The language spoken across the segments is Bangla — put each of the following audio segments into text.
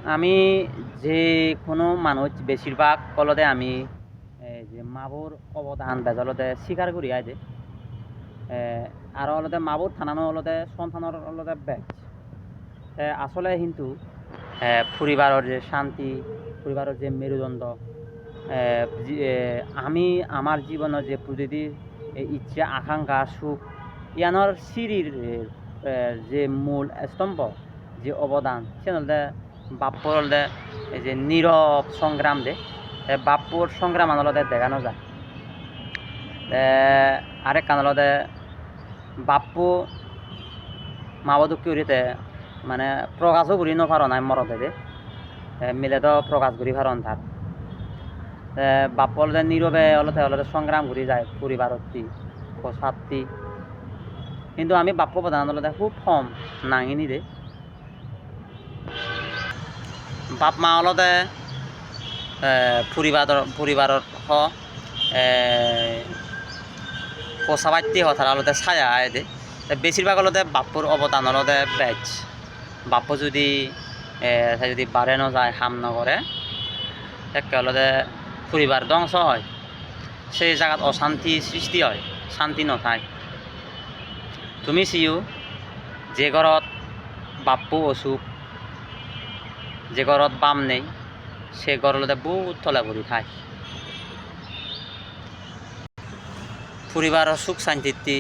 আমি যে কোনো মানুষ বেশিরভাগ কলদে আমি যে মাবুর অবদান বেজলতে স্বীকার করি আইদে আর অলদে মাবুর থানানো অলদে সন্তানের অলদে বেচ আসলে কিন্তু পরিবারের যে শান্তি পরিবারের যে মেরুদণ্ড আমি আমার জীবনের যে প্রতিটি ইচ্ছা আকাঙ্ক্ষা সুখ ইয়ানোর সিঁড়ির যে মূল স্তম্ভ যে অবদান সে হলদে বাপ্পর হলদে এই যে নীরব সংগ্রাম দে বাপ্পর সংগ্রাম আনলদে দেখানো যায় আরেক কানলদে বাপ্পু মাবদুক্কি উড়িতে মানে প্রকাশও করি নপার নাই মরদে দে মিলে তো প্রকাশ করি পারন তার বাপ্প হলদে নীরবে অলতে সংগ্রাম করি যায় পরিবারতি সাতটি কিন্তু আমি বাপ্প প্রধান অলতে খুব কম নাঙিনি দে বাপ মা অলতে পরিবারের হ পোষাবাইতে হ তারা অলতে ছায়া আয় দে বেশিরভাগ অলতে বাপ্পর অবদান অলতে বেচ বাপ্প যদি বাড়ে ন যায় হাম নগরে একেলগে পরিবার ধ্বংস হয় সেই জায়গাত অশান্তি সৃষ্টি হয় শান্তি নথায় তুমি চিও যে ঘৰত বাপ্পু অসুখ যে ঘৰত বাম নেই সে ঘরলতে বহুত তলে ভরি খায় পরিবারের সুখ শান্তি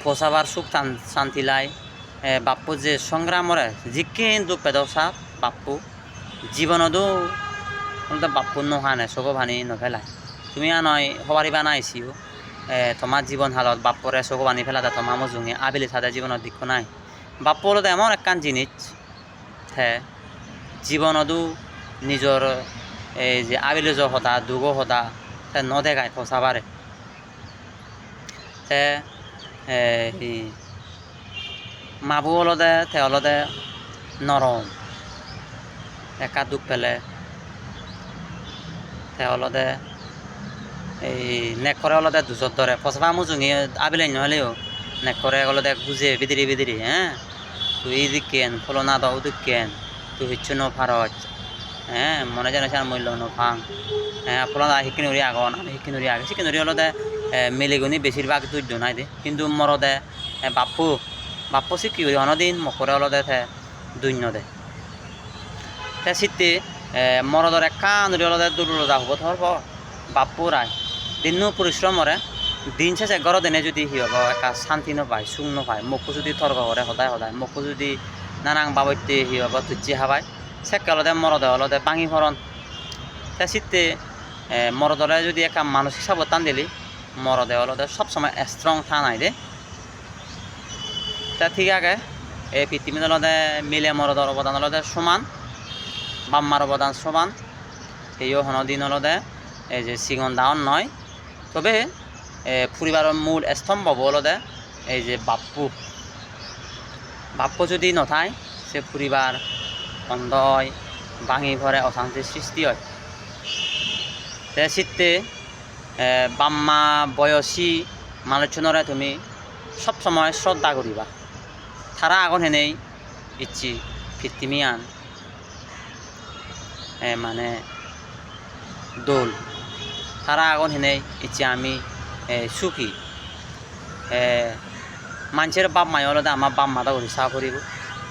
ফসাবার সুখ শান্তি লাই বাপ্পু যে সংগ্রামরে যিকেন দুঃখ পেদসা বাপ্পু জীবনতো বাপ্পু নহানে চকো ভানি নফেলায় তুমি নয় হবারি বানাইছিও তোমার জীবন হালত বাপ্পরে চকো বানি ফেলাতে তোমার মজুঙে আবেলি সাদা জীবনের দিক্ষ নাই বাপ্পু হলো এমন একখান জিনিস হ্যাঁ জীবনতো নিজের এই যে আবেলিজ হতা দুগ হতা নদেখায় ফসাবারে তে মাবু অলদে নরম একা দুখ পেলে অলদে এই নেকরে অলদে দুজত ধরে ফসবা মুজুঙি আবিলে নহলেও নেকরে অলদে গুজে বিদিরি হ্যাঁ তুই দিকেন ফলো না দাও দিকেন তুই হিচ্ছু ন ভারত হ্যাঁ মনে জানে আর মূল্য ন ফাং হ্যাঁ ফলো না শিক্ষিন উড়ি আগন আমি শিক্ষিন উড়ি আগে শিক্ষিন উড়ি অলদে মিলিগুনি বেশিরভাগ তুর্য নাই দে কিন্তু মরদে বাপ্পু শিক্ষি উড়ি অনদিন মকরে অলদে দৈন্য দে শীতে মরদরে কান উড়ি অলদে দুর্বলতা হব ধরব বাপ্পু রায় দিন পরিশ্রমরে দিন শেষে ঘর দিনে যদি হি হব একা শান্তি নাপায় সুখ নাপায় মকু যদি তর্ক করে সদায় মকু যদি নানাং বাবত্যে হি হব তুজি হাবায় সেকে অলদে মরদে অলদে ভাঙি ফরন শীতে মরদরে যদি একা মানসিক চাপত টান দিলি মরদে অলদে সবসময় স্ট্রং থানাই দে তা ঠিক আগে এই পৃথিবীর অলদে মিলে মরদর অবদান অলদে সমান বাম্মার অবদান সমান এইও হনদিন অলদে এই যে সিগন দাওন নয় তবে পরিবারের মূল স্তম্ভ অলদে এই যে বাপ্পু যদি নথায় সে পরিবার অন্ধ হয় ভাঙি ভরে অশান্তির সৃষ্টি হয় শীতে বাম্মা বয়সী মানুষজনরে তুমি সবসময় শ্রদ্ধা করিবা তারা আগন হেনেই ইচ্ছি পৃথিবীয়ান মানে দোল তারা আগন হেনেই ইচ্ছি আমি সুখী মানুষের বাপ মাই হলে আমার বাপ মাতা করি চাহ করিব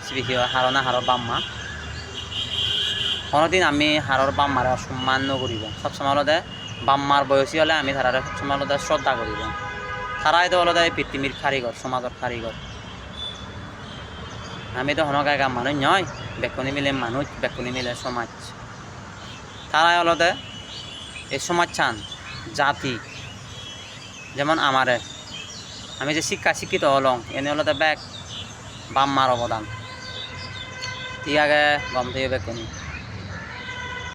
বিকি হারনা হারর বাপ মা কোনোদিন আমি হারর বাপ মারে অসম্মান নকরিব সবসময় হলদে বাপ মার বয়সী হলে আমি তারা সবসময় হলদে শ্রদ্ধা করিব তারাই তো হলদে পৃথিবীর কারিগর সমাজের কারিগর আমি তো হনগায়গা মানুষ নয় বেকুনি মিলে মানুষ বেকুনি মিলে সমাজ তারাই হলদে এই সমাজ চান জাতি যেমন আমারে আমি যে শিক্ষিত হলং এনে হলদে ব্যাগ বাপ মার অবদান ঠিক আগে গম থেকে বেকুনি